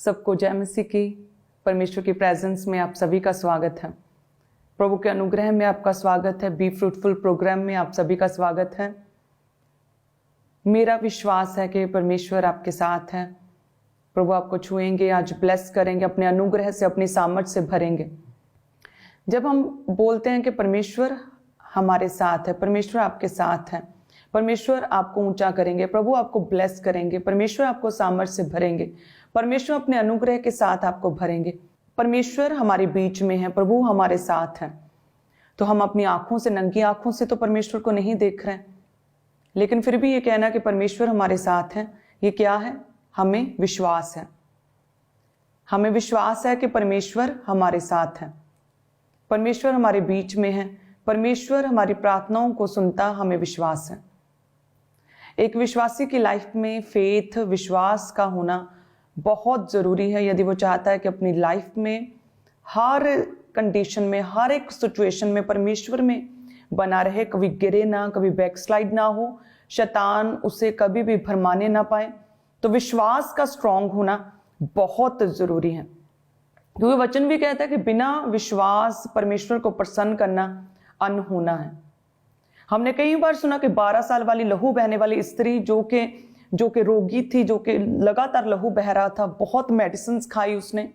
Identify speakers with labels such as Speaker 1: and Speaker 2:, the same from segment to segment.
Speaker 1: सबको जय मसीह की। परमेश्वर की प्रेजेंस में आप सभी का स्वागत है। प्रभु के अनुग्रह में आपका स्वागत है। बी फ्रूटफुल प्रोग्राम में आप सभी का स्वागत है। मेरा विश्वास है कि परमेश्वर आपके साथ है। प्रभु आपको छुएंगे, आज ब्लेस करेंगे, अपने अनुग्रह से, अपनी सामर्थ्य से भरेंगे। जब हम बोलते हैं कि परमेश्वर हमारे साथ है, परमेश्वर आपके साथ है, परमेश्वर आपको ऊंचा करेंगे, प्रभु आपको ब्लेस करेंगे, परमेश्वर आपको सामर्थ्य से भरेंगे, परमेश्वर अपने अनुग्रह के साथ आपको भरेंगे, परमेश्वर हमारे बीच में है, प्रभु हमारे साथ है, तो हम अपनी आंखों से, नंगी आंखों से तो परमेश्वर को नहीं देख रहे हैं, लेकिन फिर भी ये कहना कि परमेश्वर हमारे साथ है, ये क्या है? हमें विश्वास है। हमें विश्वास है कि परमेश्वर हमारे साथ है, परमेश्वर हमारे बीच में है, परमेश्वर हमारी प्रार्थनाओं को सुनता, हमें विश्वास है। एक विश्वासी की लाइफ में फेथ, विश्वास का होना बहुत जरूरी है यदि वो चाहता है कि अपनी लाइफ में हर कंडीशन में, हर एक सिचुएशन में परमेश्वर में बना रहे, कभी गिरे ना, कभी बैकस्लाइड ना हो, शैतान उसे कभी भी भरमाने ना पाए। तो विश्वास का स्ट्रांग होना बहुत जरूरी है, क्योंकि वचन भी कहता है कि बिना विश्वास परमेश्वर को प्रसन्न करना अनहोना है। हमने कई बार सुना कि 12 साल वाली लहू बहने वाली स्त्री जो कि रोगी थी, जो कि लगातार लहू बह रहा था, बहुत मेडिसिन खाई उसने,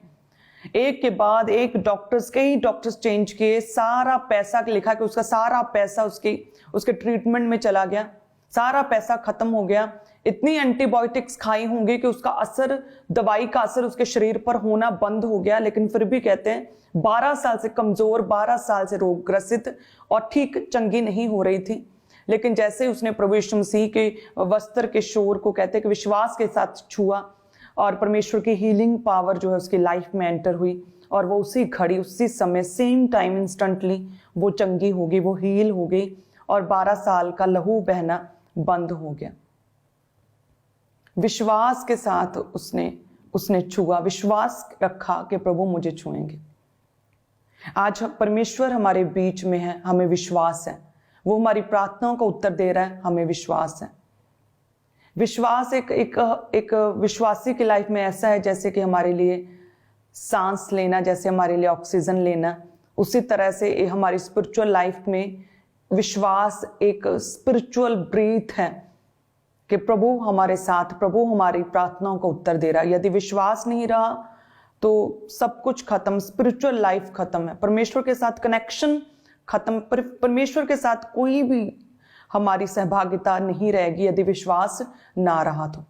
Speaker 1: एक के बाद एक कई डॉक्टर्स चेंज किए, सारा पैसा लिखा कि उसका सारा पैसा उसके ट्रीटमेंट में चला गया, सारा पैसा खत्म हो गया। इतनी एंटीबायोटिक्स खाई होंगी कि उसका असर, दवाई का असर उसके शरीर पर होना बंद हो गया, लेकिन फिर भी कहते हैं 12 साल से कमजोर, 12 साल से रोग ग्रसित और ठीक चंगी नहीं हो रही थी। लेकिन जैसे उसने प्रभु यीशु मसीह के वस्त्र के शोर को, कहते हैं कि विश्वास के साथ छुआ, और परमेश्वर की हीलिंग पावर जो है उसकी लाइफ में एंटर हुई, और वो उसी घड़ी, उसी समय, सेम टाइम, इंस्टेंटली वो चंगी हो गई, वो हील हो गई, और 12 साल का लहू बहना बंद हो गया। विश्वास के साथ उसने छुआ, विश्वास रखा कि प्रभु मुझे छुएंगे। आज परमेश्वर हमारे बीच में है, हमें विश्वास है, वो हमारी प्रार्थनाओं का उत्तर दे रहा है, हमें विश्वास है। विश्वास एक विश्वासी की लाइफ में ऐसा है जैसे कि हमारे लिए सांस लेना, जैसे हमारे लिए ऑक्सीजन लेना, उसी तरह से हमारी स्पिरिचुअल लाइफ में विश्वास एक स्पिरिचुअल ब्रीथ है कि प्रभु हमारे साथ, प्रभु हमारी प्रार्थनाओं का उत्तर दे रहा है। यदि विश्वास नहीं रहा तो सब कुछ खत्म, स्पिरिचुअल लाइफ खत्म है, परमेश्वर के साथ कनेक्शन खत्म, परमेश्वर के साथ कोई भी हमारी सहभागिता नहीं रहेगी यदि विश्वास ना रहा तो।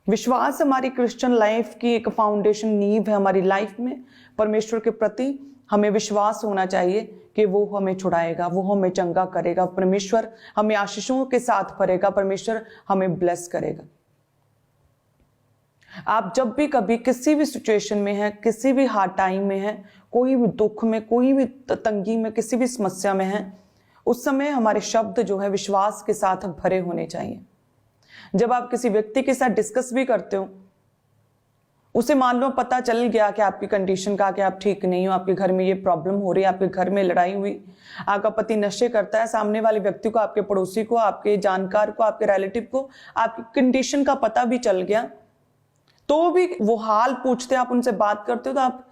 Speaker 1: विश्वास हमारी क्रिश्चियन लाइफ की एक फाउंडेशन, नींव है हमारी लाइफ में। परमेश्वर के प्रति हमें विश्वास होना चाहिए कि वो हमें छुड़ाएगा, वो हमें चंगा करेगा, परमेश्वर हमें आशीषों के साथ भरेगा, परमेश्वर हमें ब्लेस करेगा। आप जब भी कभी किसी भी सिचुएशन में हैं, किसी भी हार्ड टाइम में हैं, कोई भी दुख में, कोई भी तंगी में, किसी भी समस्या में हैं, उस समय हमारे शब्द जो है विश्वास के साथ भरे होने चाहिए। जब आप किसी व्यक्ति के साथ डिस्कस भी करते हो, उसे मान लो पता चल गया कि आपकी कंडीशन का, कि आप ठीक नहीं हो, आपके घर में ये प्रॉब्लम हो रही है, आपके घर में लड़ाई हुई, आपका पति नशे करता है, सामने वाले व्यक्ति को, आपके पड़ोसी को, आपके जानकार को, आपके रिलेटिव को आपकी कंडीशन का पता भी चल गया, तो भी वो हाल पूछते, आप उनसे बात करते हो, तो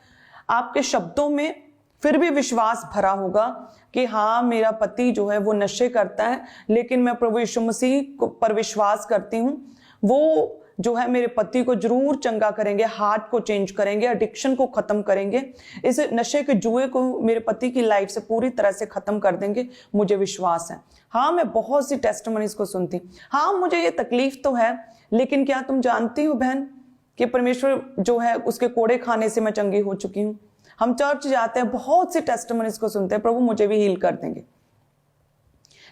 Speaker 1: आपके शब्दों में फिर भी विश्वास भरा होगा कि हाँ, मेरा पति जो है वो नशे करता है, लेकिन मैं प्रभु यीशु मसीह पर विश्वास करती हूँ, वो जो है मेरे पति को जरूर चंगा करेंगे, हार्ट को चेंज करेंगे, एडिक्शन को खत्म करेंगे, इस नशे के जुए को मेरे पति की लाइफ से पूरी तरह से खत्म कर देंगे, मुझे विश्वास है। हाँ, मैं बहुत सी टेस्टिमनीज को सुनती, हाँ मुझे ये तकलीफ तो है, लेकिन क्या तुम जानती हो बहन कि परमेश्वर जो है उसके कोड़े खाने से मैं चंगी हो चुकी हूँ। हम चर्च जाते हैं, बहुत सी टेस्टिमनीज को सुनते हैं, प्रभु मुझे भी हील कर देंगे।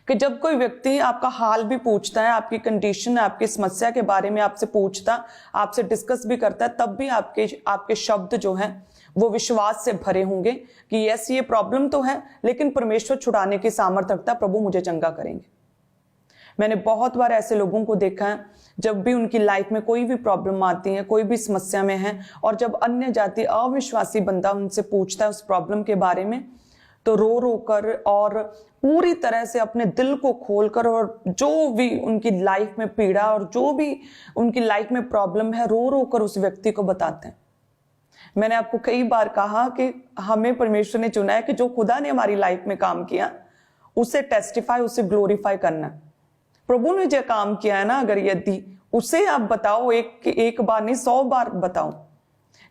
Speaker 1: कि जब कोई व्यक्ति आपका हाल भी पूछता है, आपकी कंडीशन, आपकी समस्या के बारे में आपसे पूछता, आपसे डिस्कस भी करता है, तब भी आपके शब्द जो हैं वो विश्वास से भरे होंगे कि यस, ये प्रॉब्लम तो है, लेकिन परमेश्वर छुड़ाने की सामर्थ्य रखता है, प्रभु मुझे चंगा करेंगे। मैंने बहुत बार ऐसे लोगों को देखा है, जब भी उनकी लाइफ में कोई भी प्रॉब्लम आती है, कोई भी समस्या में है, और जब अन्य जाति अविश्वासी बंदा उनसे पूछता है उस प्रॉब्लम के बारे में, तो रो रो कर और पूरी तरह से अपने दिल को खोलकर और जो भी उनकी लाइफ में पीड़ा और जो भी उनकी लाइफ में प्रॉब्लम है, रो रो कर उस व्यक्ति को बताते हैं। मैंने आपको कई बार कहा कि हमें परमेश्वर ने चुना है कि जो खुदा ने हमारी लाइफ में काम किया उसे टेस्टिफाई, उसे ग्लोरीफाई करना। प्रभु ने जो काम किया है ना, अगर यदि उसे आप बताओ, एक बार नहीं 100 बार बताओ।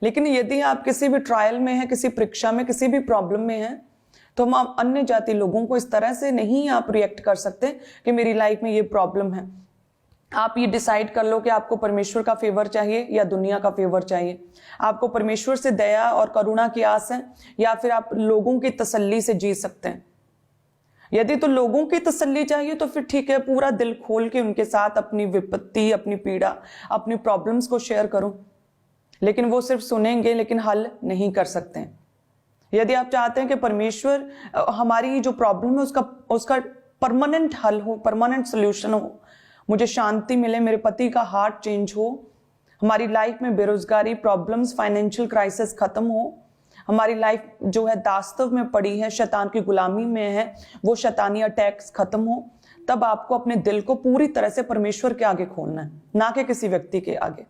Speaker 1: लेकिन यदि आप किसी भी ट्रायल में है, किसी परीक्षा में, किसी भी प्रॉब्लम में है, तो हम अन्य जाति लोगों को इस तरह से नहीं आप रिएक्ट कर सकते कि मेरी लाइफ में ये प्रॉब्लम है। आप ये डिसाइड कर लो कि आपको परमेश्वर का फेवर चाहिए या दुनिया का फेवर चाहिए। आपको परमेश्वर से दया और करुणा की आस है या फिर आप लोगों की तसल्ली से जी सकते हैं। यदि तो लोगों की तसल्ली चाहिए तो फिर ठीक है, पूरा दिल खोल के उनके साथ अपनी विपत्ति, अपनी पीड़ा, अपनी प्रॉब्लम्स को शेयर करो। लेकिन वो सिर्फ सुनेंगे लेकिन हल नहीं कर सकते हैं। यदि आप चाहते हैं कि परमेश्वर हमारी जो प्रॉब्लम है उसका परमानेंट हल हो, परमानेंट सोल्यूशन हो, मुझे शांति मिले, मेरे पति का हार्ट चेंज हो, हमारी लाइफ में बेरोजगारी, प्रॉब्लम्स, फाइनेंशियल क्राइसिस खत्म हो, हमारी लाइफ जो है दास्तव में पड़ी है, शैतान की गुलामी में है, वो शैतानी अटैक्स खत्म हो, तब आपको अपने दिल को पूरी तरह से परमेश्वर के आगे खोलना है, ना कि किसी व्यक्ति के आगे।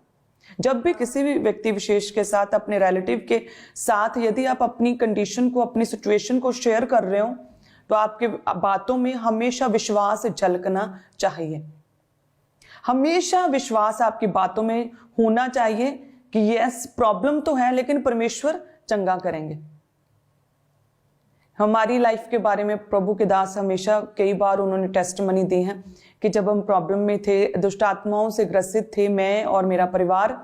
Speaker 1: जब भी किसी भी व्यक्ति विशेष के साथ, अपने रिलेटिव के साथ यदि आप अपनी कंडीशन को, अपनी सिचुएशन को शेयर कर रहे हो, तो आपके बातों में हमेशा विश्वास झलकना चाहिए। हमेशा विश्वास आपकी बातों में होना चाहिए कि यस, प्रॉब्लम तो है लेकिन परमेश्वर चंगा करेंगे। हमारी लाइफ के बारे में प्रभु के दास हमेशा कई बार उन्होंने टेस्टिमनी दी है कि जब हम प्रॉब्लम में थे, दुष्ट आत्माओं से ग्रसित थे, मैं और मेरा परिवार,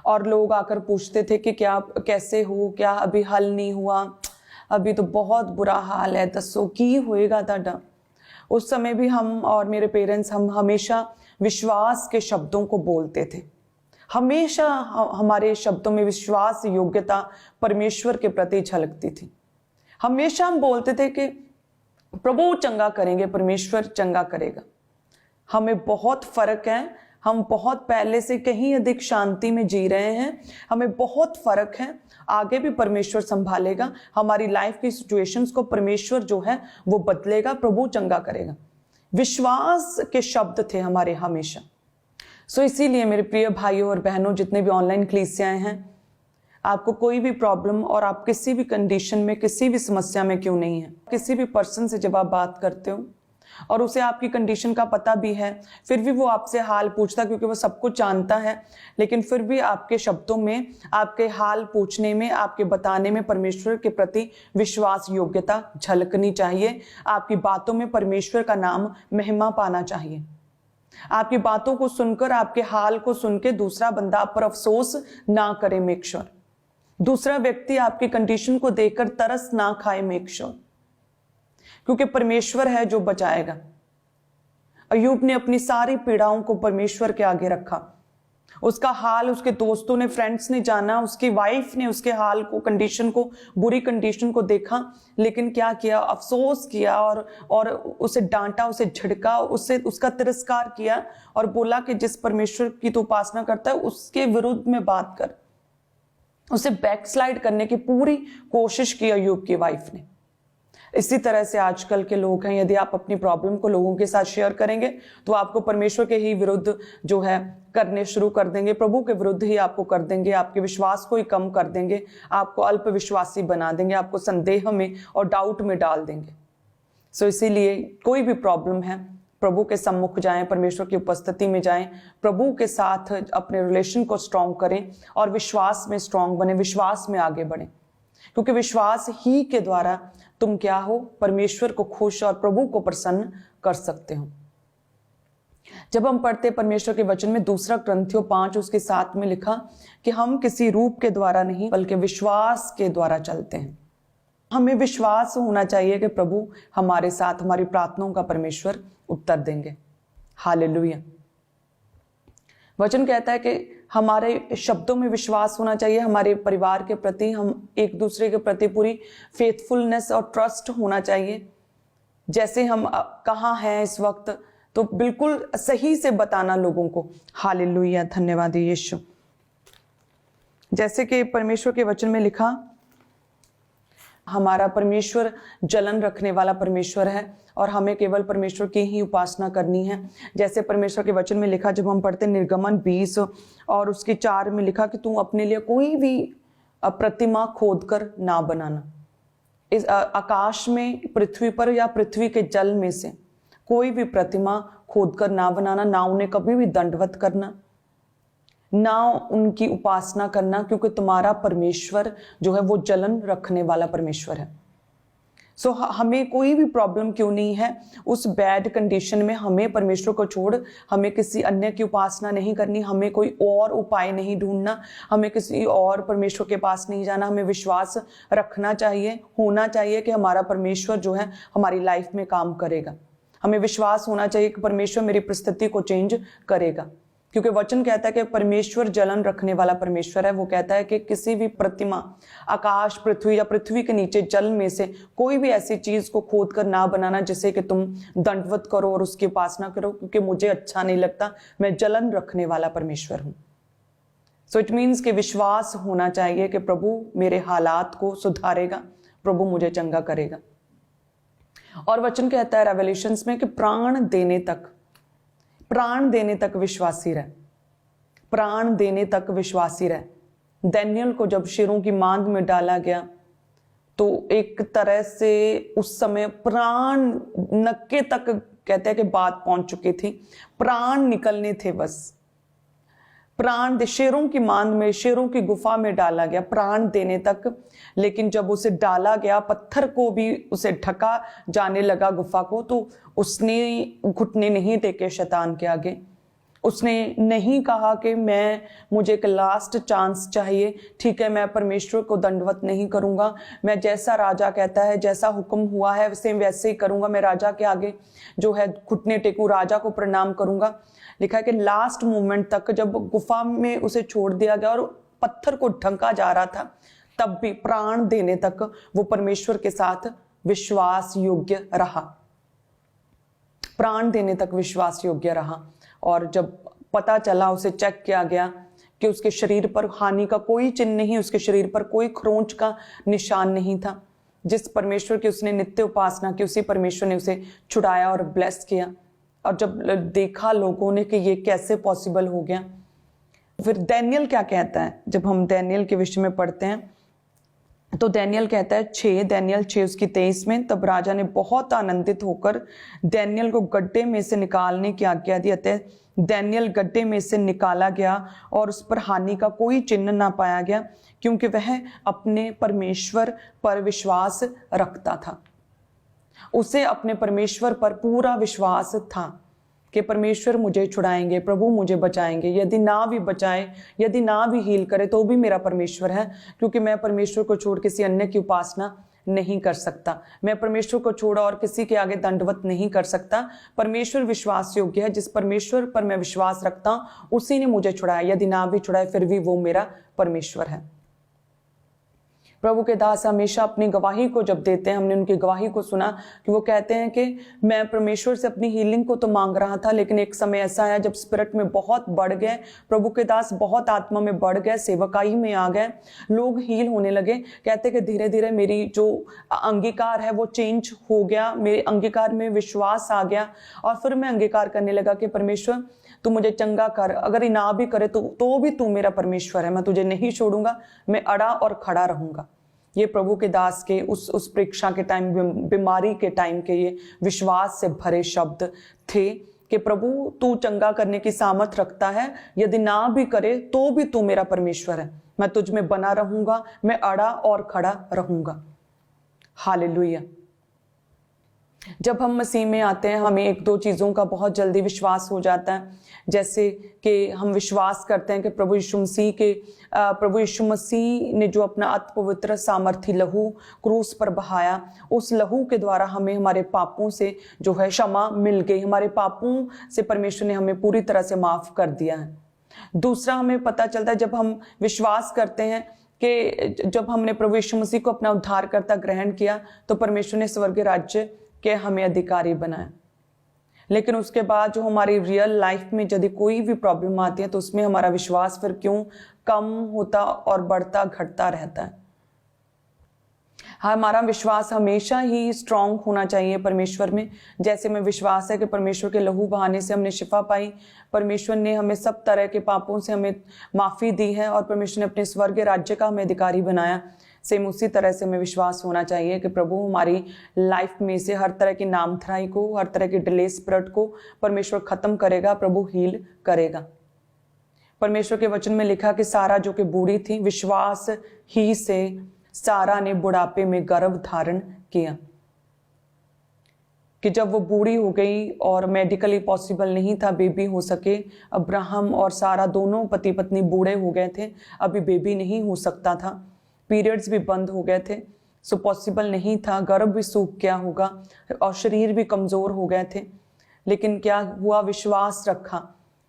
Speaker 1: और लोग आकर पूछते थे कि क्या, कैसे हो, क्या अभी हल नहीं हुआ, अभी तो बहुत बुरा हाल है, दसो की होएगा ताड़ा। उस समय भी हम और मेरे पेरेंट्स, हम हमेशा विश्वास के शब्दों को बोलते थे। हमेशा हमारे शब्दों में विश्वास, योग्यता परमेश्वर के प्रति झलकती थी। हमेशा हम बोलते थे कि प्रभु चंगा करेंगे, परमेश्वर चंगा करेगा। हमें बहुत फर्क है, हम बहुत पहले से कहीं अधिक शांति में जी रहे हैं, हमें बहुत फर्क है। आगे भी परमेश्वर संभालेगा, हमारी लाइफ की सिचुएशंस को परमेश्वर जो है वो बदलेगा, प्रभु चंगा करेगा। विश्वास के शब्द थे हमारे हमेशा। सो इसीलिए मेरे प्रिय भाइयों और बहनों, जितने भी ऑनलाइन क्लीसियाएं हैं, आपको कोई भी प्रॉब्लम और आप किसी भी कंडीशन में, किसी भी समस्या में क्यों नहीं है, किसी भी पर्सन से जब आप बात करते हो और उसे आपकी कंडीशन का पता भी है, फिर भी वो आपसे हाल पूछता, क्योंकि वो सब कुछ जानता है, लेकिन फिर भी आपके शब्दों में, आपके हाल पूछने में, आपके बताने में परमेश्वर के प्रति विश्वास, योग्यता झलकनी चाहिए। आपकी बातों में परमेश्वर का नाम महिमा पाना चाहिए। आपकी बातों को सुनकर, आपके हाल को सुन के दूसरा बंदा आप पर अफसोस ना करे, मेक श्योर। दूसरा व्यक्ति आपकी कंडीशन को देखकर तरस ना खाए, मेक श्योर, क्योंकि परमेश्वर है जो बचाएगा। अय्यूब ने अपनी सारी पीड़ाओं को परमेश्वर के आगे रखा। उसका हाल उसके दोस्तों ने, फ्रेंड्स ने जाना, उसकी वाइफ ने उसके हाल को, कंडीशन को, बुरी कंडीशन को देखा, लेकिन क्या किया, अफसोस किया और उसे डांटा, उसे झिड़का, उसका तिरस्कार किया और बोला कि जिस परमेश्वर की तो उपासना करता है उसके विरुद्ध में बात कर। उसे बैकस्लाइड करने की पूरी कोशिश की अय्यूब की वाइफ ने। इसी तरह से आजकल के लोग हैं, यदि आप अपनी प्रॉब्लम को लोगों के साथ शेयर करेंगे तो आपको परमेश्वर के ही विरुद्ध जो है करने शुरू कर देंगे, प्रभु के विरुद्ध ही आपको कर देंगे, आपके विश्वास को ही कम कर देंगे, आपको अल्प विश्वासी बना देंगे, आपको संदेह में और डाउट में डाल देंगे। सो इसीलिए कोई भी प्रॉब्लम है, प्रभु के सम्मुख जाएं, परमेश्वर की उपस्थिति में जाएं, प्रभु के साथ अपने रिलेशन को स्ट्रॉन्ग करें और विश्वास में स्ट्रॉन्ग बने, विश्वास में आगे बढ़ें, क्योंकि विश्वास ही के द्वारा तुम क्या हो, परमेश्वर को खुश और प्रभु को प्रसन्न कर सकते हो। जब हम पढ़ते परमेश्वर के वचन में 2 कुरिन्थियों 5 उसके 7 में लिखा कि हम किसी रूप के द्वारा नहीं बल्कि विश्वास के द्वारा चलते हैं। हमें विश्वास होना चाहिए कि प्रभु हमारे साथ, हमारी प्रार्थनाओं का परमेश्वर उत्तर देंगे। हालेलुया। वचन कहता है कि हमारे शब्दों में विश्वास होना चाहिए, हमारे परिवार के प्रति, हम एक दूसरे के प्रति पूरी फेथफुलनेस और ट्रस्ट होना चाहिए। जैसे हम कहाँ हैं इस वक्त, तो बिल्कुल सही से बताना लोगों को। हालेलुया, धन्यवाद यीशु। जैसे कि परमेश्वर के वचन में लिखा, हमारा परमेश्वर जलन रखने वाला परमेश्वर है और हमें केवल परमेश्वर की ही उपासना करनी है। जैसे परमेश्वर के वचन में लिखा, जब हम पढ़ते निर्गमन 20 और उसके 4 में लिखा कि तू अपने लिए कोई भी प्रतिमा खोद कर ना बनाना। इस आकाश में, पृथ्वी पर या पृथ्वी के जल में से कोई भी प्रतिमा खोद कर ना बनाना, ना उन्हें कभी भी दंडवत करना, ना उनकी उपासना करना, क्योंकि तुम्हारा परमेश्वर जो है वो जलन रखने वाला परमेश्वर है। सो हमें कोई भी प्रॉब्लम क्यों नहीं है, उस बैड कंडीशन में हमें परमेश्वर को छोड़ हमें किसी अन्य की उपासना नहीं करनी, हमें कोई और उपाय नहीं ढूंढना, हमें किसी और परमेश्वर के पास नहीं जाना। हमें विश्वास रखना चाहिए, होना चाहिए कि हमारा परमेश्वर जो है हमारी लाइफ में काम करेगा। हमें विश्वास होना चाहिए कि परमेश्वर मेरी परिस्थिति को चेंज करेगा, क्योंकि वचन कहता है कि परमेश्वर जलन रखने वाला परमेश्वर है। वो कहता है कि किसी भी प्रतिमा, आकाश, पृथ्वी या पृथ्वी के नीचे जल में से कोई भी ऐसी चीज को खोद कर ना बनाना जिसे कि तुम दंडवत करो और उसकी उपासना करो, क्योंकि मुझे अच्छा नहीं लगता। मैं जलन रखने वाला परमेश्वर हूं। सो इट मीन्स कि विश्वास होना चाहिए कि प्रभु मेरे हालात को सुधारेगा, प्रभु मुझे चंगा करेगा। और वचन कहता है रेवलेशंस में कि प्राण देने तक विश्वासी रहे, प्राण देने तक विश्वासी रहे। दानियेल को जब शेरों की मांद में डाला गया तो एक तरह से उस समय प्राण नक्के तक, कहते हैं कि बात पहुंच चुकी थी, प्राण निकलने थे बस। प्राण शेरों की मांद में, शेरों की गुफा में डाला गया प्राण देने तक। लेकिन जब उसे डाला गया, पत्थर को भी उसे ढका जाने लगा गुफा को, तो उसने घुटने नहीं टेके शैतान के आगे। उसने नहीं कहा कि मुझे एक लास्ट चांस चाहिए, ठीक है मैं परमेश्वर को दंडवत नहीं करूंगा, मैं जैसा राजा कहता है, जैसा हुक्म हुआ है वैसे ही करूंगा, मैं राजा के आगे जो है घुटने टेकूं, राजा को प्रणाम करूंगा। लिखा है कि लास्ट मोमेंट तक जब गुफा में उसे छोड़ दिया गया और पत्थर को ढंका जा रहा था, तब भी प्राण देने तक वो परमेश्वर के साथ विश्वास योग्य रहा, प्राण देने तक विश्वास योग्य रहा। और जब पता चला, उसे चेक किया गया कि उसके शरीर पर हानि का कोई चिन्ह नहीं, उसके शरीर पर कोई खरोंच का निशान नहीं था। जिस परमेश्वर की उसने नित्य उपासना की, उसी परमेश्वर ने उसे छुड़ाया और ब्लेस किया। और जब देखा लोगों ने कि ये कैसे पॉसिबल हो गया, फिर दानियेल क्या कहता है। जब हम दानियेल के विषय में पढ़ते हैं तो दानियेल कहता है दानियेल 6 उसकी 23 में, तब राजा ने बहुत आनंदित होकर दानियेल को गड्ढे में से निकालने की आज्ञा दी। अतः दानियेल गड्ढे में से निकाला गया और उस पर हानि का कोई चिन्ह ना पाया गया, क्योंकि वह अपने परमेश्वर पर विश्वास रखता था। उसे अपने परमेश्वर पर पूरा विश्वास था कि परमेश्वर मुझे छुड़ाएंगे, प्रभु मुझे बचाएंगे। यदि ना भी बचाए, यदि ना भी हील करे, तो भी मेरा परमेश्वर है, क्योंकि मैं परमेश्वर को छोड़ किसी अन्य की उपासना नहीं कर सकता। मैं परमेश्वर को छोड़ा और किसी के आगे दंडवत नहीं कर सकता। परमेश्वर विश्वास योग्य है। जिस परमेश्वर पर मैं विश्वास रखता हूं, उसी ने मुझे छुड़ाया। यदि ना भी छुड़ाए, फिर भी वो मेरा परमेश्वर है। प्रभु के दास हमेशा अपनी गवाही को जब देते हैं, हमने उनकी गवाही को सुना कि वो कहते हैं कि मैं परमेश्वर से अपनी हीलिंग को तो मांग रहा था, लेकिन एक समय ऐसा आया जब स्पिरिट में बहुत बढ़ गए, प्रभु के दास बहुत आत्मा में बढ़ गए, सेवकाई में आ गए, लोग हील होने लगे। कहते कि धीरे धीरे मेरी जो अंगीकार है वो चेंज हो गया, मेरे अंगीकार में विश्वास आ गया। और फिर मैं अंगीकार करने लगा कि परमेश्वर तू मुझे चंगा कर, अगर ना भी करे तो भी तू मेरा परमेश्वर है, मैं तुझे नहीं छोड़ूंगा, मैं अड़ा और खड़ा रहूंगा। ये प्रभु के दास के उस परीक्षा के टाइम, बीमारी के टाइम के ये विश्वास से भरे शब्द थे कि प्रभु तू चंगा करने की सामर्थ रखता है, यदि ना भी करे तो भी तू मेरा परमेश्वर है, मैं तुझ में बना रहूंगा, मैं अड़ा और खड़ा रहूंगा। हालेलुया। जब हम मसीह में आते हैं, हमें 1-2 चीज़ों का बहुत जल्दी विश्वास हो जाता है। जैसे कि हम विश्वास करते हैं कि प्रभु यीशु मसीह ने जो अपना अति पवित्र सामर्थी लहू क्रूस पर बहाया, उस लहू के द्वारा हमें हमारे पापों से जो है क्षमा मिल गई। हमारे पापों से परमेश्वर ने हमें पूरी तरह से माफ कर दिया है। दूसरा, हमें पता चलता है जब हम विश्वास करते हैं कि जब हमने प्रभु यीशु मसीह को अपना उद्धारकर्ता ग्रहण किया, तो परमेश्वर ने स्वर्गीय राज्य के हमें अधिकारी बनाया। लेकिन उसके बाद जो हमारी रियल लाइफ में यदि कोई भी प्रॉब्लम आती है, तो उसमें हमारा विश्वास फिर क्यों कम होता और बढ़ता घटता रहता है। हमारा विश्वास हमेशा ही स्ट्रांग होना चाहिए परमेश्वर में। जैसे में विश्वास है कि परमेश्वर के लहू बहाने से हमने शिफा पाई, परमेश्वर ने हमें सब तरह के पापों से हमें माफ़ी दी है और परमेश्वर ने अपने स्वर्ग राज्य का हमें अधिकारी बनाया। सेम उसी तरह से हमें विश्वास होना चाहिए कि प्रभु हमारी लाइफ में से हर तरह की नामधराई को, हर तरह की डिले स्पिरिट को परमेश्वर खत्म करेगा, प्रभु हील करेगा। परमेश्वर के वचन में लिखा कि सारा जो कि बूढ़ी थी, विश्वास ही से सारा ने बुढ़ापे में गर्भ धारण किया। कि जब वो बूढ़ी हो गई और मेडिकली पॉसिबल नहीं था बेबी हो सके, अब्राहम और सारा दोनों पति पत्नी बूढ़े हो गए थे, अभी बेबी नहीं हो सकता था, पीरियड्स भी बंद हो गए थे, सो पॉसिबल नहीं था, गर्भ भी सूख गया होगा और शरीर भी कमज़ोर हो गए थे। लेकिन क्या हुआ, विश्वास रखा।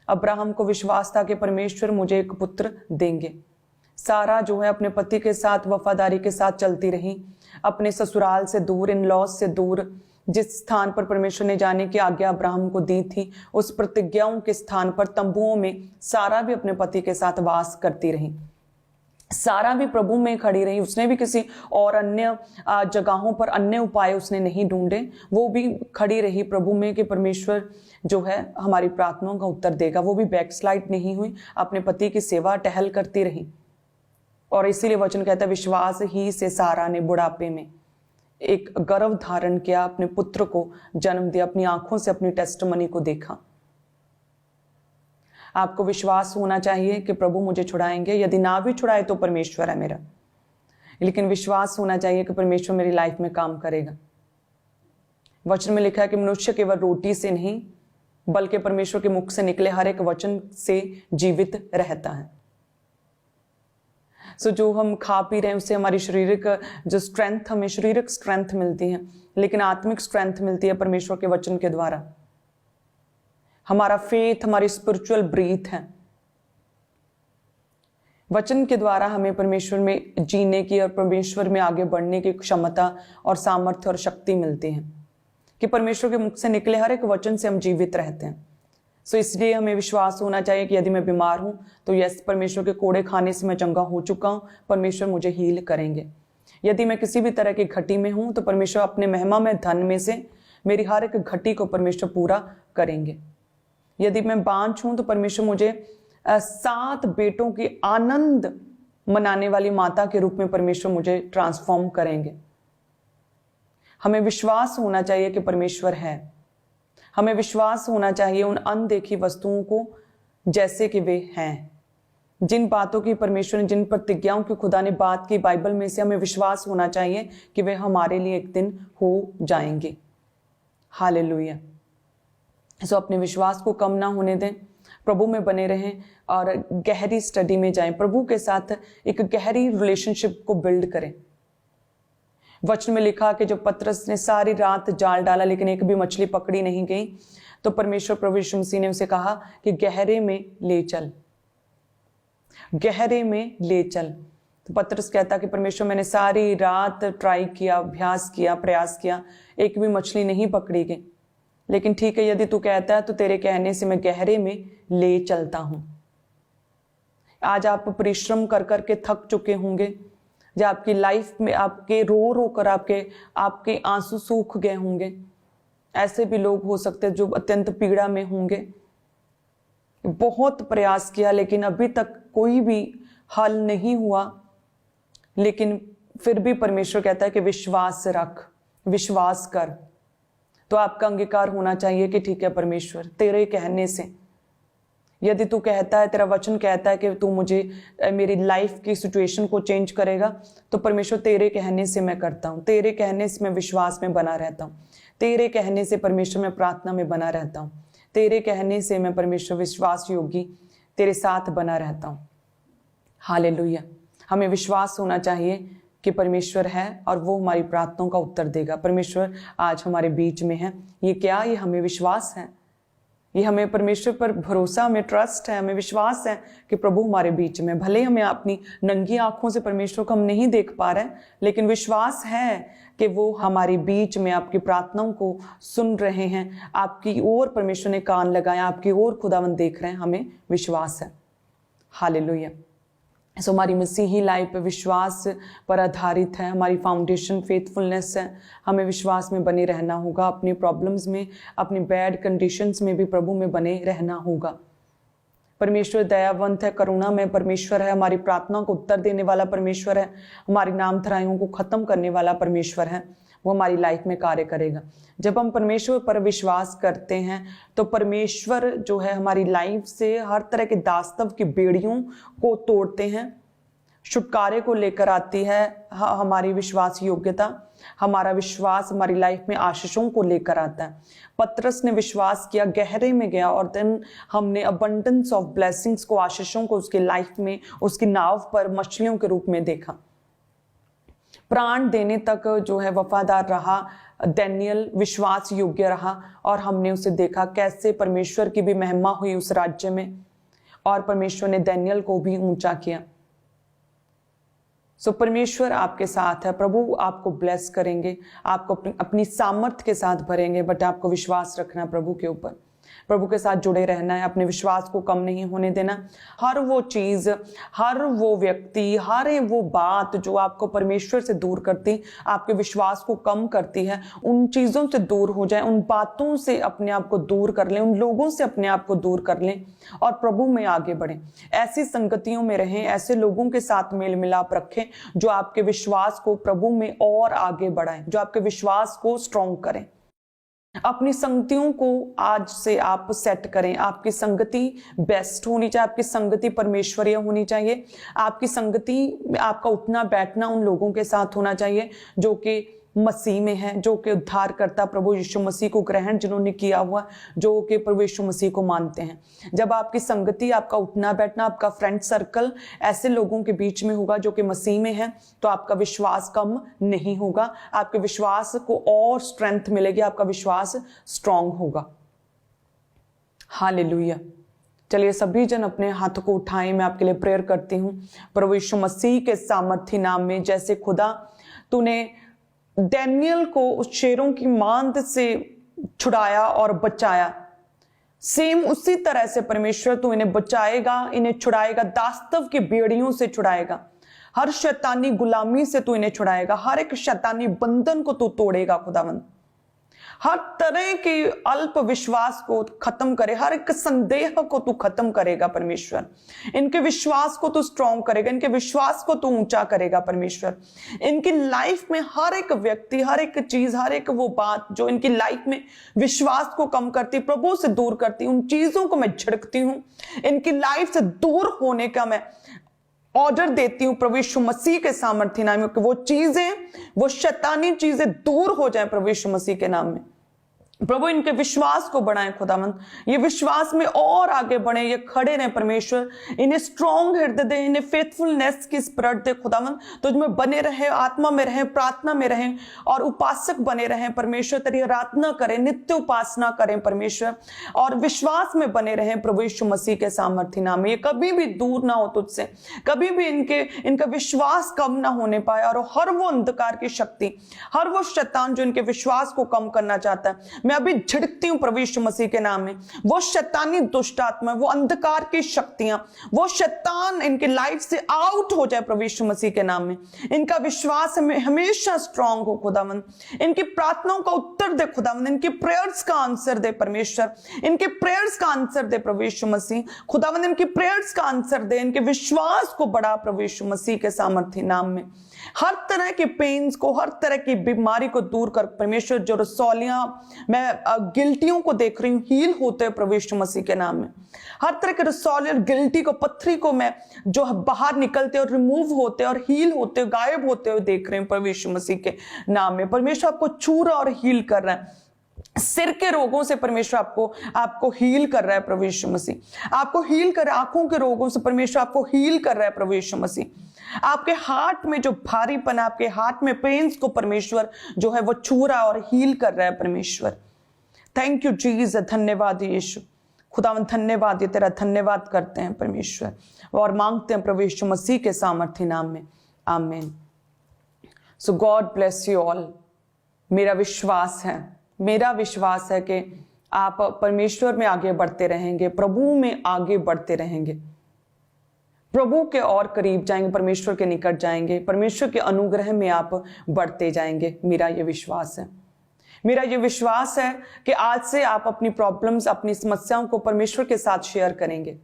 Speaker 1: अब्राहम को विश्वास था कि परमेश्वर मुझे एक पुत्र देंगे। सारा जो है अपने पति के साथ वफादारी के साथ चलती रही, अपने ससुराल से दूर, इन लॉज से दूर, जिस स्थान पर परमेश्वर ने जाने की आज्ञा अब्राहम को दी थी, उस प्रतिज्ञाओं के स्थान पर तंबुओं में सारा भी अपने पति के साथ वास करती रही। सारा भी प्रभु में खड़ी रही, उसने भी किसी और अन्य जगहों पर अन्य उपाय उसने नहीं ढूंढे, वो भी खड़ी रही प्रभु में कि परमेश्वर जो है हमारी प्रार्थनाओं का उत्तर देगा। वो भी बैकस्लाइड नहीं हुई, अपने पति की सेवा टहल करती रही। और इसीलिए वचन कहता है विश्वास ही से सारा ने बुढ़ापे में एक गर्भ धारण किया, अपने पुत्र को जन्म दिया, अपनी आंखों से अपनी टेस्टिमनी को देखा। आपको विश्वास होना चाहिए कि प्रभु मुझे छुड़ाएंगे, यदि ना भी छुड़ाए तो परमेश्वर है मेरा, लेकिन विश्वास होना चाहिए कि परमेश्वर मेरी लाइफ में काम करेगा। वचन में लिखा है कि मनुष्य केवल रोटी से नहीं बल्कि परमेश्वर के मुख से निकले हर एक वचन से जीवित रहता है। सो जो हम खा पी रहे हैं उससे हमारी शारीरिक जो स्ट्रेंथ, हमें शारीरिक स्ट्रेंथ मिलती है, लेकिन आत्मिक स्ट्रेंथ मिलती है परमेश्वर के वचन के द्वारा। हमारा फेथ, हमारी स्पिरिचुअल ब्रीथ है। वचन के द्वारा हमें परमेश्वर में जीने की और परमेश्वर में आगे बढ़ने की क्षमता और सामर्थ्य और शक्ति मिलती है कि परमेश्वर के मुख से निकले हर एक वचन से हम जीवित रहते हैं। सो इसलिए हमें विश्वास होना चाहिए कि यदि मैं बीमार हूं तो यस, परमेश्वर के कोड़े खाने से मैं चंगा हो चुका हूं, परमेश्वर मुझे हील करेंगे। यदि मैं किसी भी तरह की घटी में हूं तो परमेश्वर अपने महिमा में धन में से मेरी हर एक घटी को परमेश्वर पूरा करेंगे। यदि मैं बांझ हूं तो परमेश्वर मुझे 7 बेटों की आनंद मनाने वाली माता के रूप में परमेश्वर मुझे ट्रांसफॉर्म करेंगे। हमें विश्वास होना चाहिए कि परमेश्वर है। हमें विश्वास होना चाहिए उन अनदेखी वस्तुओं को जैसे कि वे हैं। जिन बातों की परमेश्वर ने, जिन प्रतिज्ञाओं की खुदा ने बात की बाइबल में से, हमें विश्वास होना चाहिए कि वे हमारे लिए एक दिन हो जाएंगे। हालेलुया। सो अपने विश्वास को कम ना होने दें, प्रभु में बने रहें और गहरी स्टडी में जाएं, प्रभु के साथ एक गहरी रिलेशनशिप को बिल्ड करें। वचन में लिखा कि जब पतरस ने सारी रात जाल डाला लेकिन एक भी मछली पकड़ी नहीं गई, तो परमेश्वर प्रभु यीशु मसीह ने उसे कहा कि गहरे में ले चल, गहरे में ले चल। तो पतरस कहता कि परमेश्वर मैंने सारी रात ट्राई किया, अभ्यास किया, प्रयास किया, एक भी मछली नहीं पकड़ी गई, लेकिन ठीक है, यदि तू कहता है तो तेरे कहने से मैं गहरे में ले चलता हूं। आज आप परिश्रम कर करके थक चुके होंगे, जब आपकी लाइफ में आपके रो रो कर आपके आंसू सूख गए होंगे। ऐसे भी लोग हो सकते हैं जो अत्यंत पीड़ा में होंगे, बहुत प्रयास किया लेकिन अभी तक कोई भी हल नहीं हुआ, लेकिन फिर भी परमेश्वर कहता है कि विश्वास रख, विश्वास कर। तो आपका अंगीकार होना चाहिए कि ठीक है परमेश्वर, तेरे कहने से, यदि तू कहता है, तेरा वचन कहता है कि तू मुझे मेरी लाइफ की सिचुएशन को चेंज करेगा, तो परमेश्वर तेरे कहने से मैं करता हूँ, तेरे कहने से मैं विश्वास में बना रहता हूँ, तेरे कहने से परमेश्वर मैं प्रार्थना में बना रहता हूँ, तेरे कहने से मैं परमेश्वर विश्वास योगी तेरे साथ बना रहता हूँ। हालेलुया। हमें विश्वास होना चाहिए कि परमेश्वर है और वो हमारी प्रार्थनाओं का उत्तर देगा। परमेश्वर आज हमारे बीच में है। ये क्या? ये हमें विश्वास है, ये हमें परमेश्वर पर भरोसा, हमें ट्रस्ट है, हमें विश्वास है कि प्रभु हमारे बीच में। भले हमें अपनी नंगी आंखों से परमेश्वर को हम नहीं देख पा रहे, लेकिन विश्वास है कि वो हमारे बीच में आपकी प्रार्थनाओं को सुन रहे हैं। आपकी ओर परमेश्वर ने कान लगाया, आपकी ओर खुदावंद देख रहे हैं, हमें विश्वास है। हालेलुया। सो हमारी मसीही लाइफ विश्वास पर आधारित है, हमारी फाउंडेशन फेथफुलनेस है। हमें विश्वास में बने रहना होगा, अपनी प्रॉब्लम्स में, अपनी बैड कंडीशंस में भी प्रभु में बने रहना होगा। परमेश्वर दयावंत है, करुणामय परमेश्वर है, हमारी प्रार्थना को उत्तर देने वाला परमेश्वर है, हमारी नामधराइयों को खत्म करने वाला परमेश्वर है। वो हमारी लाइफ में कार्य करेगा। जब हम परमेश्वर पर विश्वास करते हैं तो परमेश्वर जो है हमारी लाइफ से हर तरह के दास्तव की बेड़ियों को तोड़ते हैं, छुटकारे को लेकर आती है हमारी विश्वास योग्यता। हमारा विश्वास हमारी लाइफ में आशीषों को लेकर आता है। पतरस ने विश्वास किया, गहरे में गया और देन हमने अबंडेंस ऑफ ब्लेसिंग्स को, आशीषों को उसकी लाइफ में, उसकी नाव पर मछलियों के रूप में देखा। प्राण देने तक जो है वफादार रहा दानियेल, विश्वास योग्य रहा और हमने उसे देखा कैसे परमेश्वर की भी महिमा हुई उस राज्य में और परमेश्वर ने दानियेल को भी ऊंचा किया। सो परमेश्वर आपके साथ है, प्रभु आपको ब्लेस करेंगे, आपको अपनी सामर्थ्य के साथ भरेंगे, बट आपको विश्वास रखना प्रभु के ऊपर, प्रभु के साथ जुड़े रहना है, अपने विश्वास को कम नहीं होने देना। हर वो चीज, हर वो व्यक्ति, हर वो बात जो आपको परमेश्वर से दूर करती, आपके विश्वास को कम करती है, उन चीजों से दूर हो जाए, उन बातों से अपने आप को दूर कर लें, उन लोगों से अपने आप को दूर कर लें और प्रभु में आगे बढ़ें। ऐसी संगतियों में रहें, ऐसे लोगों के साथ मेल मिलाप रखें जो आपके विश्वास को प्रभु में और आगे बढ़ाएं, जो आपके विश्वास को स्ट्रॉन्ग करें। अपनी संगतियों को आज से आप सेट करें। आपकी संगति बेस्ट होनी चाहिए, आपकी संगति परमेश्वरीय होनी चाहिए, आपकी संगति, आपका उठना बैठना उन लोगों के साथ होना चाहिए जो कि मसीह में है, जो कि उद्धार करता प्रभु यीशु मसीह को ग्रहण जिन्होंने किया हुआ, जो कि प्रभु यीशु मसीह को मानते हैं। जब आपकी संगति, आपका उठना बैठना, आपका फ्रेंड सर्कल ऐसे लोगों के बीच में होगा जो कि मसीह में है, तो आपका विश्वास कम नहीं होगा, आपके विश्वास को और स्ट्रेंथ मिलेगी, आपका विश्वास स्ट्रांग होगा। हालेलुया। चलिए सभी जन अपने हाथों को उठाएं, मैं आपके लिए प्रेयर करती हूँ। प्रभु यीशु मसीह के सामर्थी नाम में, जैसे खुदा तूने दानियेल को उस शेरों की मांद से छुड़ाया और बचाया, सेम उसी तरह से परमेश्वर तू इन्हें बचाएगा, इन्हें छुड़ाएगा, दास्तव की बेड़ियों से छुड़ाएगा, हर शैतानी गुलामी से तू इन्हें छुड़ाएगा, हर एक शैतानी बंधन को तू तोड़ेगा खुदावंद, हर तरह के अल्प विश्वास को खत्म करे, हर एक संदेह को तू खत्म करेगा परमेश्वर, इनके विश्वास को तू स्ट्रॉन्ग करेगा, इनके विश्वास को तू ऊंचा करेगा परमेश्वर। इनकी लाइफ में हर एक व्यक्ति, हर एक चीज, हर एक वो बात जो इनकी लाइफ में विश्वास को कम करती, प्रभु से दूर करती, उन चीजों को मैं झिड़कती हूं, इनकी लाइफ से दूर होने का मैं ऑर्डर देती हूं प्रभु यीशु मसीह के सामर्थ्य नाम में, कि वो चीजें, वो शैतानी चीजें दूर हो जाएं प्रभु यीशु मसीह के नाम में। प्रभु इनके विश्वास को बढ़ाएं खुदावंद, ये विश्वास में और आगे बढ़े, ये खड़े रहे परमेश्वर, इन्हें स्ट्रॉन्ग हृदय दे, इन्हें फेथफुलनेस की स्पिरिट दे खुदावंद, तुझ में बने रहे, आत्मा में रहे, प्रार्थना में रहे और उपासक बने रहे परमेश्वर, तेरी आराधना करें, नित्य उपासना करें परमेश्वर और विश्वास में बने रहे प्रभु यीशु मसीह के सामर्थ्य नाम में। ये कभी भी दूर ना हो तुझसे, कभी भी इनका विश्वास कम ना होने पाए और हर वो अंधकार की शक्ति, हर वो शैतान जो इनके विश्वास को कम करना चाहता है, मैं अभी झिड़कती हूं प्रभु यीशु मसीह के नाम में। वो शैतानी दुष्ट आत्मा, वो अंधकार की शक्तियां, वो शैतान इनके लाइफ से आउट हो जाए प्रभु यीशु मसीह के नाम में। इनका विश्वास में हमेशा स्ट्रांग हो खुदावंद, इनकी प्रार्थनाओं का उत्तर दे खुदावंद, इनकी प्रेयर्स का आंसर दे परमेश्वर, इनके प्रेयर्स का आंसर दे प्रभु यीशु मसीह खुदावंद, इनकी प्रेयर्स का आंसर दे, इनके विश्वास को बढ़ा प्रभु यीशु मसीह के सामर्थ्य नाम में। हर तरह के पेन्स को, हर तरह की बीमारी को दूर कर परमेश्वर, जो रसौलियां मैं गिल्टियों को देख रही हूं हील होते हैं प्रभु यीशु मसीह के नाम में। हर तरह के रसौली और गिल्टी को, पत्थरी को मैं जो बाहर निकलते और रिमूव होते और हील होते, गायब होते हुए देख रहे हैं प्रभु यीशु मसीह के नाम में। परमेश्वर आपको छू रहा और हील कर रहा है, सिर के रोगों से परमेश्वर आपको हील कर रहा है प्रभु यीशु मसीह, आपको हील कर रहा है, आंखों के रोगों से परमेश्वर आपको हील कर रहा है प्रभु यीशु मसीह, आपके हार्ट में जो भारीपन, आपके हार्ट में पेन्स को परमेश्वर जो है वो छू रहा है और हील कर रहा है परमेश्वर। थैंक यू जीसस, धन्यवाद यीशु खुदावंद, धन्यवाद, ये तेरा धन्यवाद करते हैं परमेश्वर और मांगते हैं प्रभु यीशु मसीह के सामर्थ्य नाम में, आमीन। सो गॉड ब्लेस यू ऑल। मेरा विश्वास है कि आप परमेश्वर में आगे बढ़ते रहेंगे, प्रभु में आगे बढ़ते रहेंगे, प्रभु के और करीब जाएंगे, परमेश्वर के निकट जाएंगे, परमेश्वर के अनुग्रह में आप बढ़ते जाएंगे। मेरा ये विश्वास है, मेरा ये विश्वास है कि आज से आप अपनी प्रॉब्लम्स, अपनी समस्याओं को परमेश्वर के साथ शेयर करेंगे।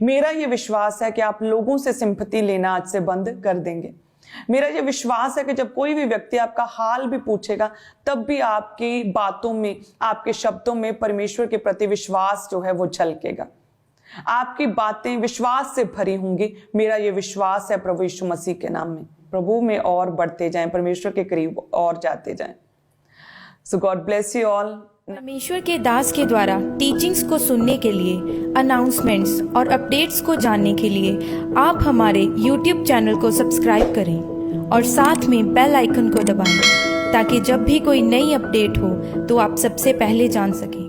Speaker 1: मेरा ये विश्वास है कि आप लोगों से सिंपैथी लेना आज से बंद कर देंगे। मेरा ये विश्वास है कि जब कोई भी व्यक्ति आपका हाल भी पूछेगा तब भी आपकी बातों में, आपके शब्दों में परमेश्वर के प्रति विश्वास जो है वो झलकेगा। आपकी बातें विश्वास से भरी होंगी। मेरा ये विश्वास है प्रभु यीशु मसीह के नाम में। प्रभु में और बढ़ते जाएं, परमेश्वर के करीब और जाते जाएं। सो गॉड ब्लेस यू ऑल।
Speaker 2: परमेश्वर के दास के द्वारा टीचिंग्स को सुनने के लिए, अनाउंसमेंट्स और अपडेट्स को जानने के लिए आप हमारे YouTube चैनल को सब्सक्राइब करें और साथ में बेल आइकन को दबाएं ताकि जब भी कोई नई अपडेट हो तो आप सबसे पहले जान सकें।